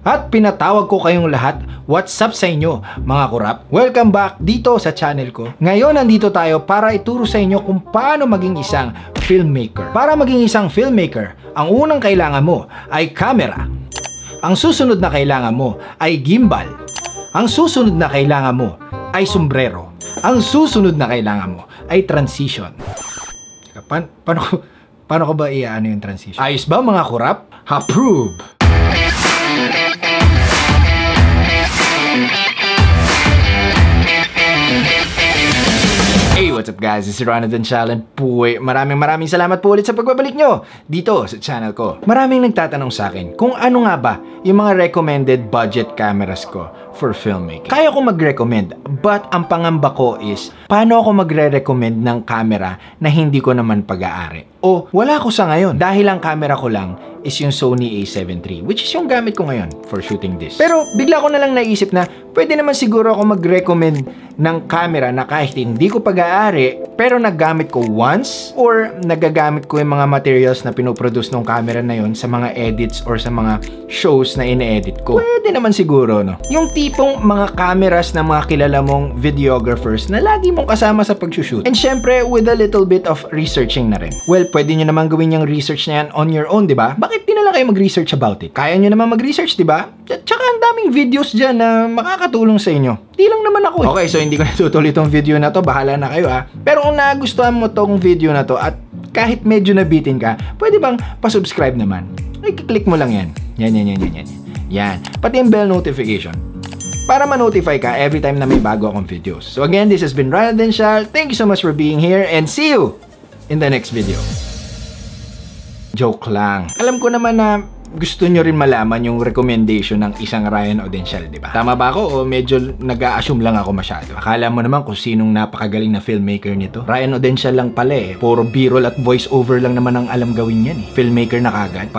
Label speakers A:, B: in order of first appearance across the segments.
A: At pinatawag ko kayong lahat, what's up sa inyo mga kurap? Welcome back dito sa channel ko. Ngayon nandito tayo para ituro sa inyo kung paano maging isang filmmaker. Para maging isang filmmaker, ang unang kailangan mo ay camera. Ang susunod na kailangan mo ay gimbal. Ang susunod na kailangan mo ay sombrero. Ang susunod na kailangan mo ay transition. Paano ko ba iaano yung transition? Ayos ba mga kurap? Approve! Hey, what's up guys? This is Ronaldon Challenge. Maraming salamat po ulit sa pagbabalik nyo dito sa channel ko. Maraming nagtatanong sa akin kung ano nga ba yung mga recommended budget cameras ko for filmmaking. Kaya ko mag-recommend, but ang pangamba ko is paano ako magre-recommend ng camera na hindi ko naman pag-aari? O wala ko sa ngayon dahil ang camera ko lang is yung Sony A7 III, which is yung gamit ko ngayon for shooting this. Pero bigla ko na lang naisip na pwede naman siguro ako mag-recommend ng camera na kahit hindi ko pag-aari, pero naggamit ko once or nagagamit ko yung mga materials na pinoproduce ng camera na yon sa mga edits or sa mga shows na ine-edit ko. Pwede naman siguro, no? Yung tipong mga cameras na mga kilala mong videographers na lagi mong kasama sa pag-shoot. And syempre, with a little bit of researching na rin. Well, pwede nyo naman gawin yung research na yan on your own, di ba? Bakit di na lang kayo mag-research about it? Kaya nyo naman mag-research, di ba? Tsaka ang daming videos dyan na makakatulong sa inyo. Di lang naman ako eh. Okay, so hindi ko natutuloy itong video na to. Bahala na kayo ha. Pero kung nagustuhan mo tong video na to at kahit medyo nabitin ka, pwede bang pasubscribe naman? Ay, click mo lang yan. Yan. Pati yung bell notification. Para ma-notify ka every time na may bago akong videos. So again, this has been Ronaldon Chal. Thank you so much for being here and see you in the next video. Joke lang. Alam ko naman na gusto nyo rin malaman yung recommendation ng isang Ryan Odensial, di ba? Tama ba ako o medyo nag-a-assume lang ako masyado? Akala mo naman kung sinong napakagaling na filmmaker nito. Ryan Odensial lang pala eh. Puro B-roll at voice over lang naman ang alam gawin yan eh. Filmmaker na kagad.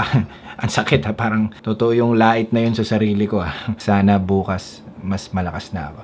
A: Ang sakit ha, parang totoo yung lait na yun sa sarili ko ha. Sana bukas mas malakas na ako.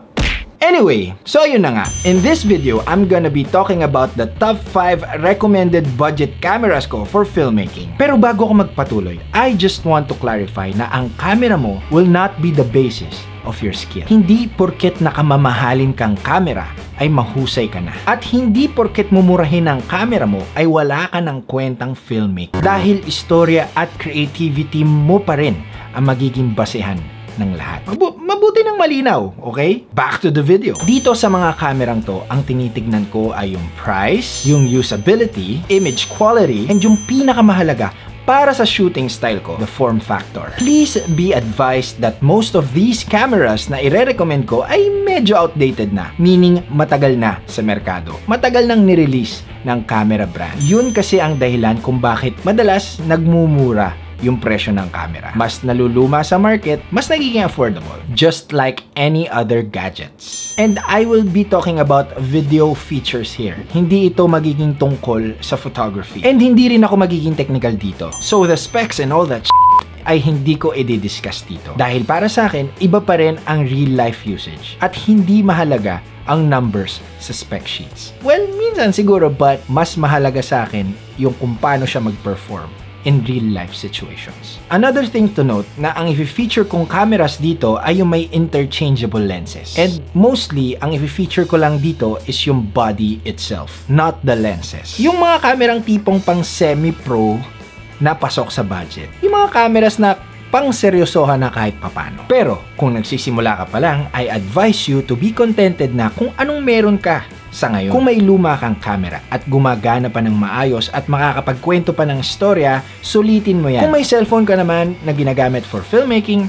A: Anyway, so yun na nga. In this video, I'm gonna be talking about the top 5 recommended budget cameras ko for filmmaking. Pero bago ako magpatuloy, I just want to clarify na ang camera mo will not be the basis of your skill. Hindi porket nakamamahalin kang camera ay mahusay ka na. At hindi porket mumurahin ang camera mo ay wala ka ng kwentang filmmaking. Dahil istorya at creativity mo pa rin ang magiging basehan ng lahat. Mabuti ng malinaw, okay? Back to the video. Dito sa mga kamerang to, ang tinitignan ko ay yung price, yung usability, image quality, and yung pinakamahalaga para sa shooting style ko, the form factor. Please be advised that most of these cameras na ire-recommend ko ay medyo outdated na, meaning matagal na sa merkado. Matagal nang nirelease ng camera brand. Yun kasi ang dahilan kung bakit madalas nagmumura yung presyo ng camera. Mas naluluma sa market, mas nagiging affordable. Just like any other gadgets. And I will be talking about video features here. Hindi ito magiging tungkol sa photography. And hindi rin ako magiging technical dito. So the specs and all that ay hindi ko i-discuss dito. Dahil para sa akin, iba pa rin ang real life usage. At hindi mahalaga ang numbers sa spec sheets. Well, minsan siguro, but mas mahalaga sa akin yung kung paano siya mag-perform in real life situations. Another thing to note na ang i-feature kong cameras dito ay yung may interchangeable lenses. And mostly, ang i-feature ko lang dito is yung body itself, not the lenses. Yung mga kamerang tipong pang semi-pro na pasok sa budget. Yung mga cameras na pang seryosohan na kahit papano. Pero kung nagsisimula ka pa lang, I advise you to be contented na kung anong meron ka sa ngayon. Kung may luma kang camera at gumagana pa ng maayos at makakapagkwento pa ng istorya, sulitin mo yan. Kung may cellphone ka naman na ginagamit for filmmaking,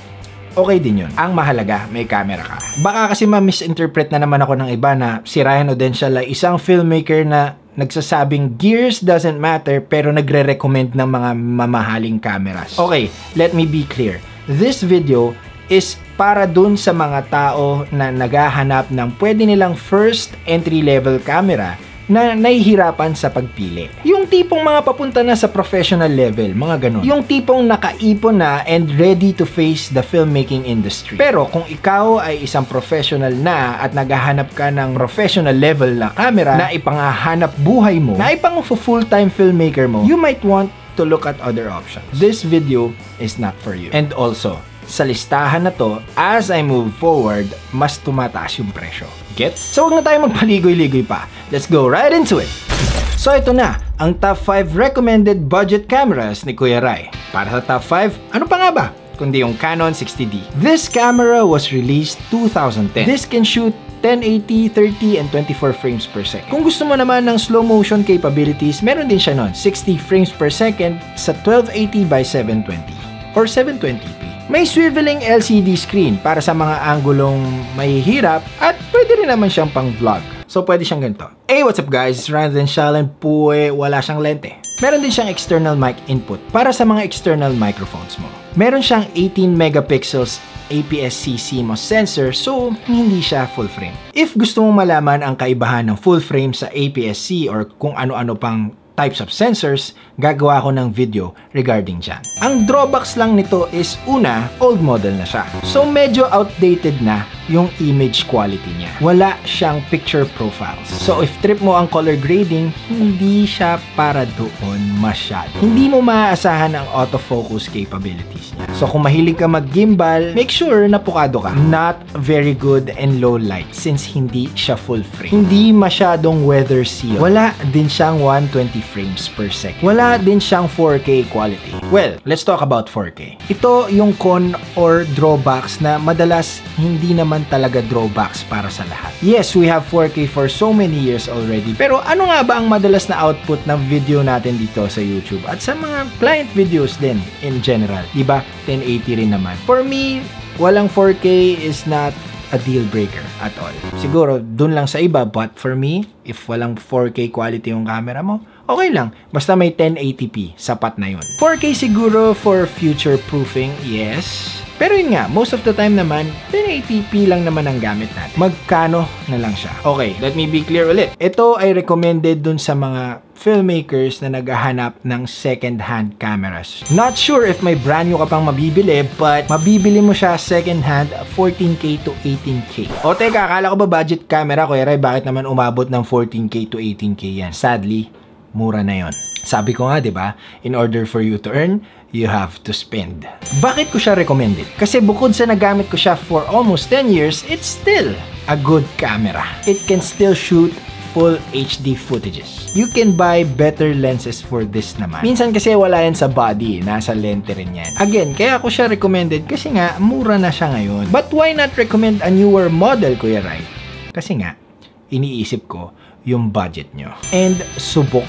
A: okay din yun. Ang mahalaga, may camera ka. Baka kasi ma-misinterpret na naman ako ng iba na si Ryan Odensial ay isang filmmaker na nagsasabing gears doesn't matter pero nagre-recommend ng mga mamahaling cameras. Okay, let me be clear. This video is para dun sa mga tao na naghahanap ng pwede nilang first entry-level camera na nahihirapan sa pagpili. Yung tipong mga papunta na sa professional level, mga ganun. Yung tipong nakaipon na and ready to face the filmmaking industry. Pero kung ikaw ay isang professional na at naghahanap ka ng professional level na camera na ipangahanap buhay mo, na ipang full-time filmmaker mo, you might want to look at other options. This video is not for you. And also, sa listahan na to, as I move forward, mas tumataas yung presyo. Get? So huwag na tayo magpaligoy-ligoy pa. Let's go right into it! So ito na, ang top 5 recommended budget cameras ni Kuya Rai. Para sa top 5, ano pa nga ba? Kundi yung Canon 60D. This camera was released 2010. This can shoot 1080, 30, and 24 frames per second. Kung gusto mo naman ng slow motion capabilities, meron din siya nun, 60 frames per second sa 1280 by 720 or 720p. May swiveling LCD screen para sa mga anggulong mahihirap at pwede rin naman siyang pang vlog. So pwede siyang ganito. Hey, what's up guys? It's Ryan Shalan po, wala siyang lente. Meron din siyang external mic input para sa mga external microphones mo. Meron siyang 18 megapixels APS-C CMOS sensor, so hindi siya full frame. If gusto mong malaman ang kaibahan ng full frame sa APS-C or kung ano-ano pang types of sensors, gagawa ko ng video regarding dyan. Ang drawbacks lang nito is una, old model na siya. So medyo outdated na yung image quality niya. Wala siyang picture profiles. So if trip mo ang color grading, hindi siya para doon masyado. Hindi mo maaasahan ang autofocus capabilities niya. So kung mahilig ka mag-gimbal, make sure na pukado ka. Not very good in low light since hindi siya full frame. Hindi masyadong weather seal. Wala din siyang 120 frames per second. Wala din siyang 4K quality. Well, let's talk about 4K. Ito yung con or drawbacks na madalas hindi naman talaga drawbacks para sa lahat. Yes, we have 4K for so many years already. Pero ano nga ba ang madalas na output ng video natin dito sa YouTube at sa mga client videos din in general? Diba? 1080 rin naman. For me, walang 4K is not a deal breaker at all. Siguro, dun lang sa iba, but for me, if walang 4K quality yung camera mo, okay lang. Basta may 1080p, sapat na yun. 4K siguro for future proofing, yes. Pero yun nga, most of the time naman, 1080p lang naman ang gamit natin. Magkano na lang siya. Okay, let me be clear ulit. Ito ay recommended dun sa mga filmmakers na naghahanap ng second-hand cameras. Not sure if may brand new ka pang mabibili, but mabibili mo siya second-hand 14K to 18K. O teka, akala ko ba budget camera, Kuya Rai, bakit naman umabot ng 14K to 18K yan? Sadly, mura na yon. Sabi ko nga, di ba? In order for you to earn, you have to spend. Bakit ko siya recommended? Kasi bukod sa nagamit ko siya for almost 10 years, it's still a good camera. It can still shoot full HD footages. You can buy better lenses for this naman. Minsan kasi wala yan sa body, nasa lente rin yan. Again, kaya ako siya recommended kasi nga, mura na siya ngayon. But why not recommend a newer model, Kuya Rai? Kasi nga, iniisip ko yung budget nyo. And subok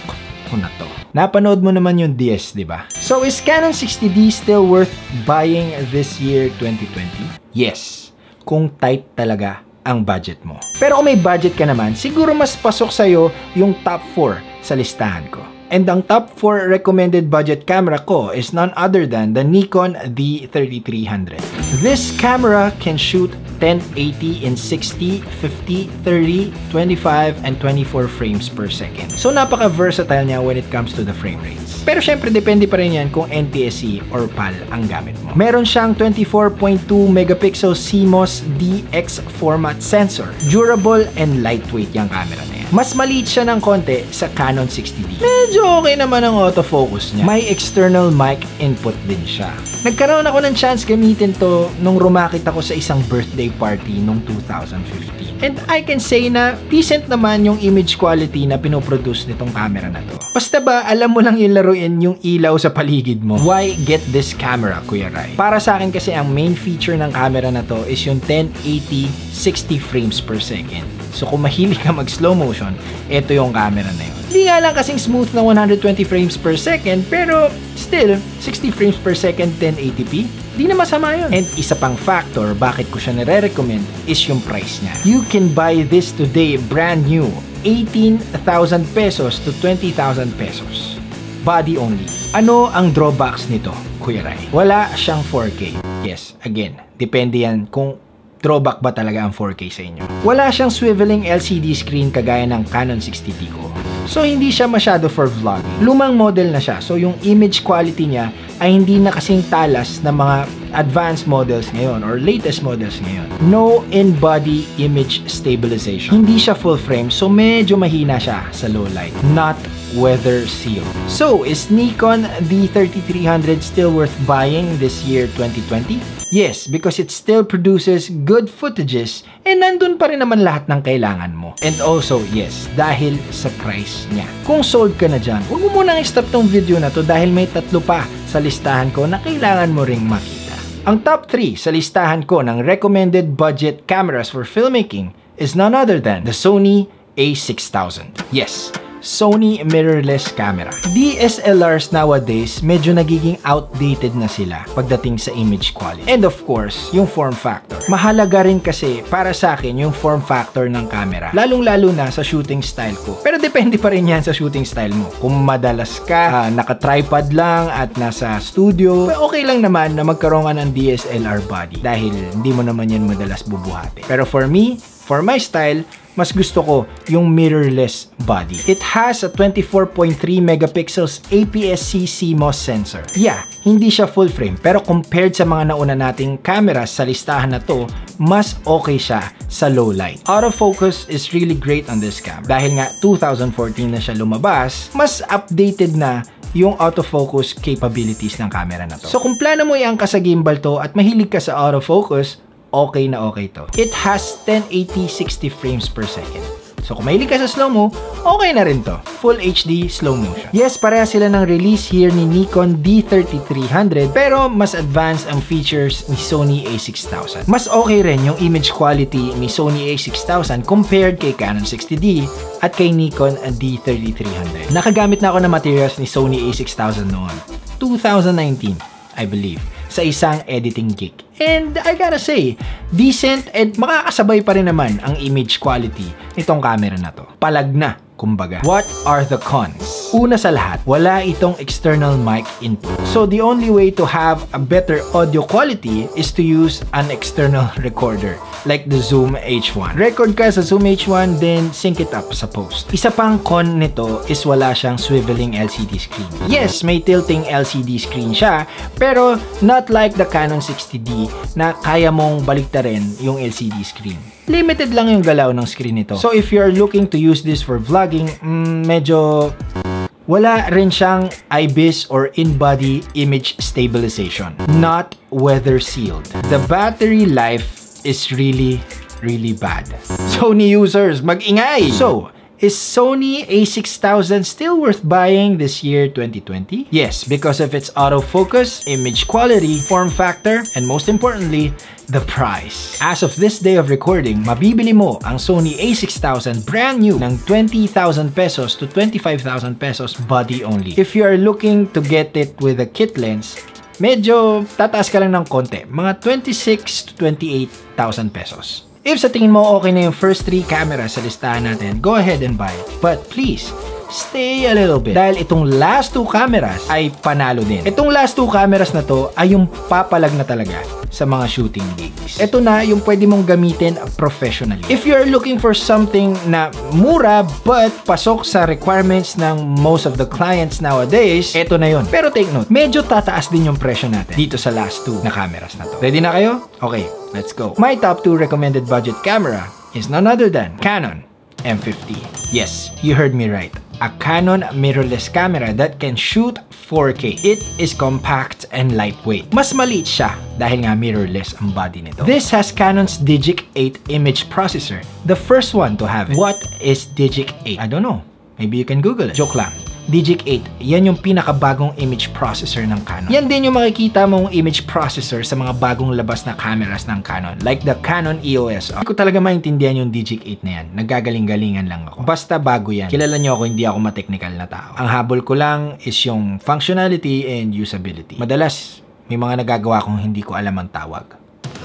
A: ko na to. Napanood mo naman yung DS, di ba? So is Canon 60D still worth buying this year 2020? Yes. Kung tight talaga ang budget mo. Pero kung may budget ka naman, siguro mas pasok sa'yo yung top 4 sa listahan ko. And ang top 4 recommended budget camera ko is none other than the Nikon D3300. This camera can shoot 1080 in 60, 50, 30, 25, and 24 frames per second. So napaka-versatile niya when it comes to the frame rates. Pero syempre depende pa rin yan kung NTSC or PAL ang gamit mo. Meron siyang 24.2 megapixel CMOS DX format sensor. Durable and lightweight yung camera na yan. Mas maliit siya ng konti sa Canon 60D. Medyo okay naman ang autofocus niya. May external mic input din siya. Nagkaroon ako ng chance gamitin to nung rumakit ako sa isang birthday party nung 2015. And I can say na decent naman yung image quality na pinoproduce nitong camera na to. Basta ba alam mo lang ilaruin yung ilaw sa paligid mo? Why get this camera, Kuya Rai? Para sa akin kasi ang main feature ng camera na to is yung 1080 60 frames per second. So kung mahilig ka mag slow motion, ito yung camera na yun. Hindi nga lang kasing smooth na 120 frames per second, pero still, 60 frames per second 1080p, di na masama yun. And isa pang factor bakit ko siya nire-recommend is yung price niya. You can buy this today brand new, 18,000 pesos to 20,000 pesos. Body only. Ano ang drawbacks nito, Kuya Rai? Wala siyang 4K. Yes, again, depende yan kung drawback ba talaga ang 4K sa inyo. Wala siyang swiveling LCD screen kagaya ng Canon 60D ko. So hindi siya masyado for vlogging. Lumang model na siya. So yung image quality niya ay hindi na kasing talas ng mga advanced models ngayon or latest models ngayon. No in-body image stabilization. Hindi siya full frame, so medyo mahina siya sa low light. Not weather seal. So is Nikon D3300 still worth buying this year 2020? Yes, because it still produces good footages and nandun pa rin naman lahat ng kailangan mo. And also, yes, dahil sa price niya. Kung sold ka na dyan, huwag mo munang i-stop tong video na to dahil may 3 pa sa listahan ko na kailangan mo ring makita. Ang top 3 sa listahan ko ng recommended budget cameras for filmmaking is none other than the Sony a6000. Yes, Sony mirrorless camera. DSLRs nowadays, medyo nagiging outdated na sila pagdating sa image quality. And of course, yung form factor. Mahalaga rin kasi para sa akin yung form factor ng camera. Lalong-lalo na sa shooting style ko. Pero depende pa rin yan sa shooting style mo. Kung madalas ka, naka-tripod lang at nasa studio, okay lang naman na magkaroon ka ng DSLR body dahil hindi mo naman yan madalas bubuhati. Pero for me, for my style, mas gusto ko yung mirrorless body. It has a 24.3 megapixels APS-C CMOS sensor. Yeah, hindi siya full frame, pero compared sa mga nauna nating cameras sa listahan na to, mas okay siya sa low light. Autofocus is really great on this cam. Dahil nga 2014 na siya lumabas, mas updated na yung autofocus capabilities ng camera na to. So kung plano mo i-angkas sa gimbal to at mahilig ka sa autofocus, okay na okay to. It has 1080 60 frames per second. So kung mahilig ka sa slow-mo, okay na rin to. Full HD slow motion. Yes, pareha sila ng release year ni Nikon D3300 pero mas advanced ang features ni Sony a6000. Mas okay rin yung image quality ni Sony a6000 compared kay Canon 60D at kay Nikon D3300. Nakagamit na ako ng materials ni Sony a6000 noon. 2019, I believe, sa isang editing gig. And I gotta say, decent and makakasabay pa rin naman ang image quality nitong camera na to. Palag na, kumbaga. What are the cons? Una sa lahat, wala itong external mic input. So the only way to have a better audio quality is to use an external recorder like the Zoom H1. Record ka sa Zoom H1, then sync it up sa post. Isa pang con nito is wala siyang swiveling LCD screen. Yes, may tilting LCD screen siya, pero not like the Canon 60D na kaya mong baliktarin yung LCD screen. Limited lang yung galaw ng screen nito. So if you're looking to use this for vlogging, medyo wala rin siyang IBIS or in-body image stabilization. Not weather sealed. The battery life is really bad. Sony users, mag-ingay! So, is Sony a6000 still worth buying this year 2020? Yes, because of its autofocus, image quality, form factor, and most importantly, the price. As of this day of recording, mabibili mo ang Sony a6000 brand new ng 20,000 pesos to 25,000 pesos body only. If you are looking to get it with a kit lens, medyo tataas ka lang ng konti, mga 26 to 28,000 pesos. If sa tingin mo okay na yung first 3 cameras sa listahan natin, go ahead and buy it. But please, stay a little bit. Dahil itong last 2 cameras ay panalo din. Itong last 2 cameras na to ay yung papalag na talaga sa mga shooting gigs. Ito na yung pwede mong gamitin professionally. If you're looking for something na mura but pasok sa requirements ng most of the clients nowadays, ito na yun. Pero take note, medyo tataas din yung presyo natin dito sa last 2 na cameras na to. Ready na kayo? Okay, let's go. My top 2 recommended budget camera is none other than Canon M50. Yes, you heard me right. A Canon mirrorless camera that can shoot 4K. It is compact and lightweight. Mas maliit siya dahil nga mirrorless ang body nito. This has Canon's Digic 8 image processor, the first one to have it. What is Digic 8? I don't know. Maybe you can Google it. Joke lang. Digic 8, yan yung pinakabagong image processor ng Canon. Yan din yung makikita mong image processor sa mga bagong labas na cameras ng Canon, like the Canon EOS. Hindi ko talaga maintindihan yung Digic 8 na yan. Nagagaling-galingan lang ako. Basta bago yan. Kilala nyo ako, hindi ako ma-technical na tao. Ang habol ko lang is yung functionality and usability. Madalas, may mga nagagawa kong hindi ko alam ang tawag.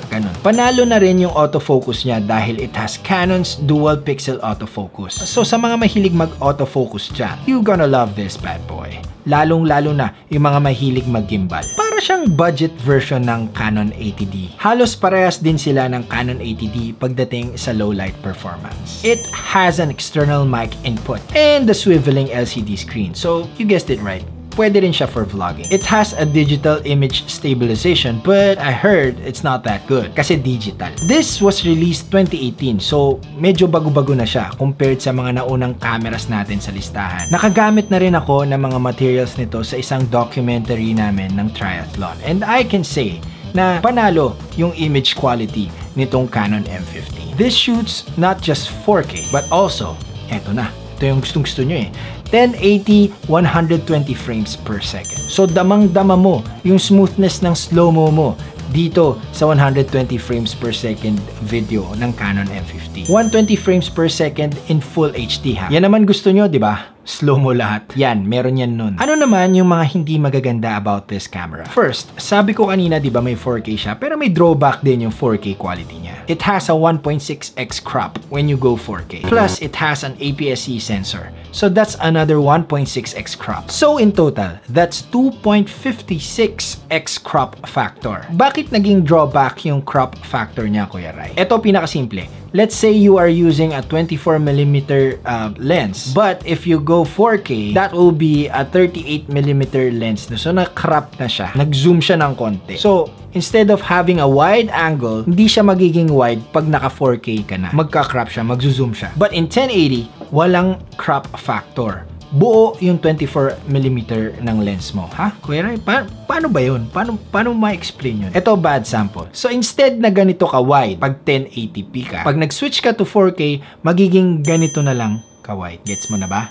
A: Ganun. Panalo na rin yung autofocus niya dahil it has Canon's dual pixel autofocus. So sa mga mahilig mag-autofocus dyan, you gonna love this bad boy. Lalong-lalo na yung mga mahilig mag-gimbal. Para siyang budget version ng Canon 80D. Halos parehas din sila ng Canon 80D pagdating sa low light performance. It has an external mic input and the swiveling LCD screen. So you guessed it right. Pwede rin siya for vlogging. It has a digital image stabilization, but I heard it's not that good kasi digital. This was released 2018, so medyo bago-bago na siya compared sa mga naunang cameras natin sa listahan. Nakagamit na rin ako ng mga materials nito sa isang documentary namin ng triathlon. And I can say, na panalo yung image quality nitong Canon M50. This shoots not just 4K, but also, eto na, ito yung gustong-gusto nyo 1080, 120 frames per second. So, damang-dama mo yung smoothness ng slow-mo mo dito sa 120 frames per second video ng Canon M50. 120 frames per second in full HD ha. Yan naman gusto nyo, di ba? Slow-mo lahat. Yan, meron yan nun. Ano naman yung mga hindi magaganda about this camera? First, sabi ko kanina, di ba may 4K siya, pero may drawback din yung 4K quality niya. It has a 1.6x crop when you go 4K. Plus, it has an APS-C sensor. So that's another 1.6x crop. So in total, that's 2.56x crop factor. Bakit naging drawback yung crop factor niya, Kuya Rai? Ito pinakasimple. Let's say you are using a 24mm lens, but if you go 4K, that will be a 38mm lens. So na-crop na siya. Nag-zoom siya ng konti. So instead of having a wide angle, hindi siya magiging wide pag naka 4K ka na. Magka-crop siya, mag-zoom siya. But in 1080, walang crop factor. Buo yung 24mm ng lens mo. Ha? Kuya Rai, paano ba yun? Paano ma-explain yun? Ito, bad sample. So, instead na ganito ka wide, pag 1080p ka, pag nag-switch ka to 4K, magiging ganito na lang ka wide. Gets mo na ba?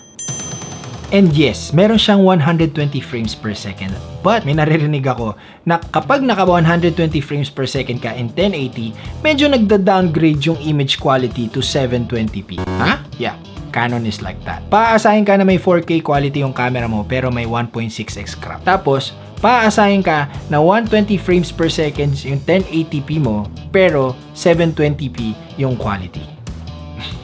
A: And yes, meron siyang 120 frames per second. But may naririnig ako na kapag naka 120 frames per second ka in 1080, medyo nagda-downgrade yung image quality to 720p. Ha? Yeah. Canon is like that. Paaasahin ka na may 4K quality yung camera mo pero may 1.6x crop. Tapos, paaasahin ka na 120 frames per second yung 1080p mo pero 720p yung quality.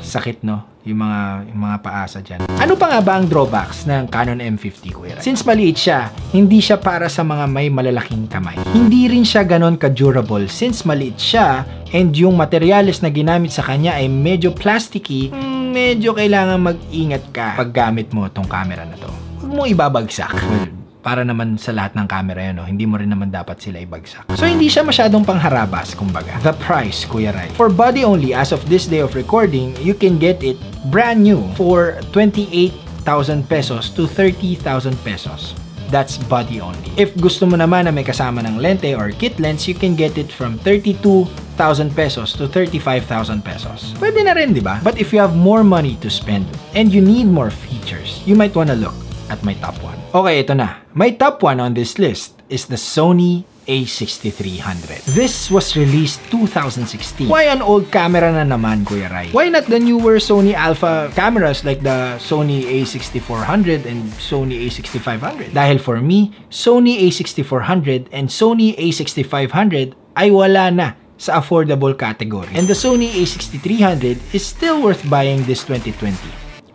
A: Sakit, no? Yung mga paasa dyan. Ano pa nga ba ang drawbacks ng Canon M50, Kuya Rai? Since maliit siya, hindi siya para sa mga may malalaking kamay. Hindi rin siya ganon ka-durable since maliit siya and yung materyales na ginamit sa kanya ay medyo plasticky, medyo kailangan mag-ingat ka pag gamit mo tong camera na to. Huwag mo ibabagsak. Para naman sa lahat ng camera yun, no? Hindi mo rin naman dapat sila ibagsak. So, hindi siya masyadong pangharabas, kumbaga. The price, Kuya Rai. For body only, as of this day of recording, you can get it brand new for 28,000 pesos to 30,000 pesos. That's body only. If gusto mo naman na may kasama ng lente or kit lens, you can get it from 32,000 pesos to 35,000 pesos. Pwede na rin, di ba? But if you have more money to spend and you need more features, you might wanna look at my top one. Okay, ito na. My top one on this list is the Sony A6300. This was released 2016. Why an old camera na naman, Kuya Rai? Why not the newer Sony Alpha cameras like the Sony A6400 and Sony A6500? Dahil for me, Sony A6400 and Sony A6500 ay wala na sa affordable category. And the Sony A6300 is still worth buying this 2020.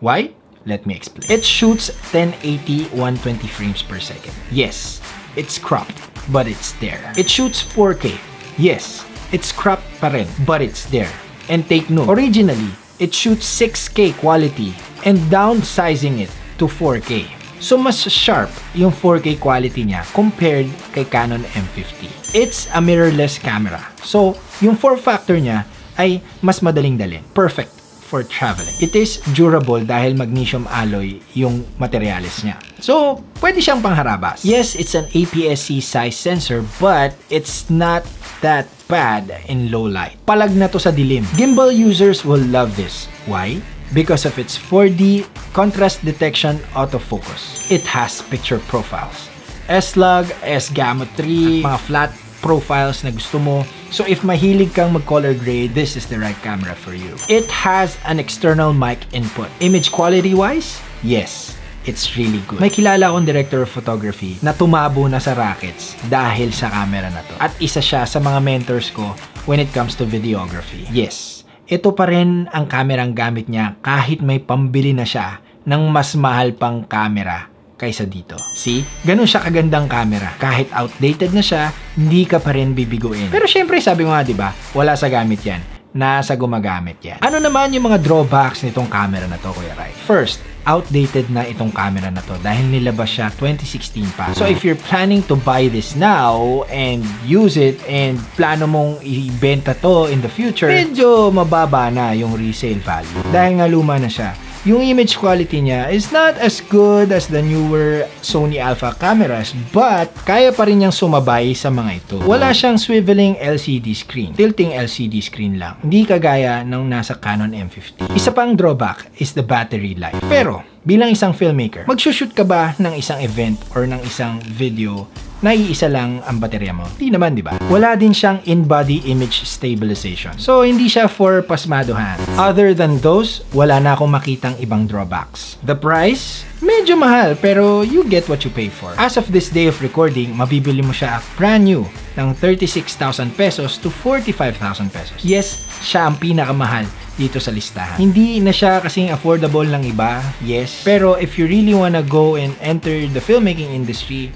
A: Why? Let me explain. It shoots 1080 120 frames per second. Yes, it's cropped, but it's there. It shoots 4K. Yes, it's cropped pa rin, but it's there. And take note, originally, it shoots 6K quality and downsizing it to 4K. So, mas sharp yung 4K quality niya compared kay Canon M50. It's a mirrorless camera. So, yung form factor niya ay mas madaling dalhin. Perfect for traveling. It is durable dahil magnesium alloy yung materials niya. So, pwede siyang pangharabas. Yes, it's an APS-C size sensor, but it's not that bad in low light. Palag na to sa dilim. Gimbal users will love this. Why? Because of its 4D contrast detection autofocus. It has picture profiles. S-Log, S-Gamma 3, mga flat profiles na gusto mo. So if mahilig kang mag-color grade, this is the right camera for you. It has an external mic input. Image quality wise, yes, it's really good. May kilala akong director of photography na tumabo na sa Rockets dahil sa camera na to. At isa siya sa mga mentors ko when it comes to videography. Yes, ito pa rin ang kamerang gamit niya kahit may pambili na siya ng mas mahal pang camera kaysa dito. See? Ganun siya kagandang camera. Kahit outdated na siya, hindi ka pa rin bibiguin. Pero syempre, sabi ko nga, diba, wala sa gamit yan. Nasa gumagamit yan. Ano naman yung mga drawbacks nitong camera na to, Kuya Rai? First, outdated na itong camera na to dahil nilabas siya 2016 pa. So if you're planning to buy this now and use it and plano mong ibenta to in the future, medyo mababa na yung resale value. Dahil nga luma na siya. yung image quality niya is not as good as the newer Sony Alpha cameras, but kaya pa rin niyang sumabay sa mga ito. Wala siyang swiveling LCD screen, tilting LCD screen lang. Hindi kagaya ng nasa Canon M50. Isa pang drawback is the battery life. Pero, bilang isang filmmaker, magsushoot ka ba ng isang event or ng isang video na iisa lang ang baterya mo? Hindi naman, di ba? Wala din siyang in-body image stabilization. So, hindi siya for pasmadohan. Other than those, wala na akong makitang ibang drawbacks. The price? Medyo mahal, pero you get what you pay for. As of this day of recording, mabibili mo siya brand new ng 36,000 pesos to 45,000 pesos. Yes, siya ang pinakamahal dito sa listahan. Hindi na siya kasing affordable ng iba, yes. Pero if you really wanna go and enter the filmmaking industry,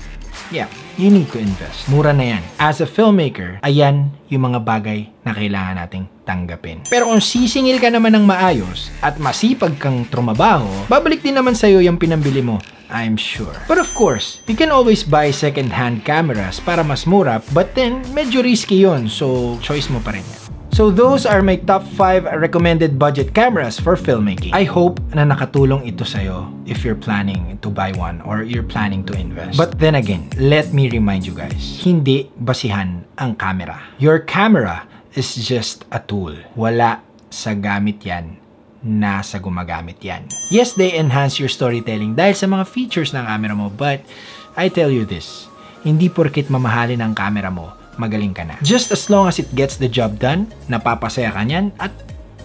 A: yeah, you need to invest. Mura na yan. As a filmmaker, ayan yung mga bagay na kailangan nating tanggapin. Pero kung sisingil ka naman ng maayos at masipag kang trumabaho, babalik din naman sa'yo yung pinambili mo, I'm sure. But of course, you can always buy second-hand cameras para mas mura, but then medyo risky yun, so choice mo pa rin yan. So those are my top 5 recommended budget cameras for filmmaking. I hope na nakatulong ito sa'yo if you're planning to buy one or you're planning to invest. But then again, let me remind you guys, hindi basihan ang camera. Your camera is just a tool. Wala sa gamit yan, nasa gumagamit yan. Yes, they enhance your storytelling dahil sa mga features ng camera mo, but I tell you this, hindi porkit mamahalin ang camera mo, magaling ka na. Just as long as it gets the job done, napapasaya ka niyan, at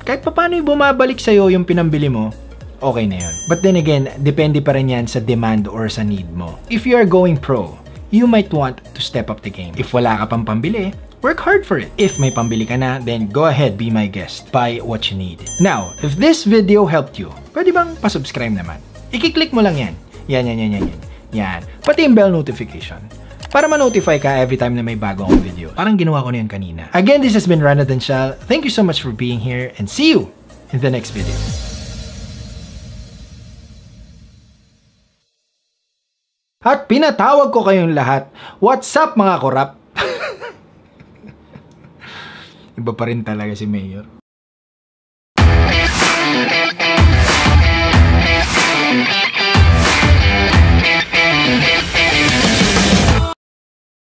A: kahit paano yung bumabalik sa'yo yung pinambili mo, okay na yun. But then again, depende pa rin yan sa demand or sa need mo. If you are going pro, you might want to step up the game. If wala ka pang pambili, work hard for it. If may pambili ka na, then go ahead, be my guest. Buy what you need. Now, if this video helped you, pwede bang pasubscribe naman? I-click mo lang yan. Yan. Pati yung bell notification. Para ma-notify ka every time na may bago akong video. Parang ginawa ko na yun kanina. Again, this has been Ran Adencial. Thank you so much for being here and see you in the next video. At pinatawag ko kayong lahat. What's up mga korap? Iba pa rin talaga si Mayor.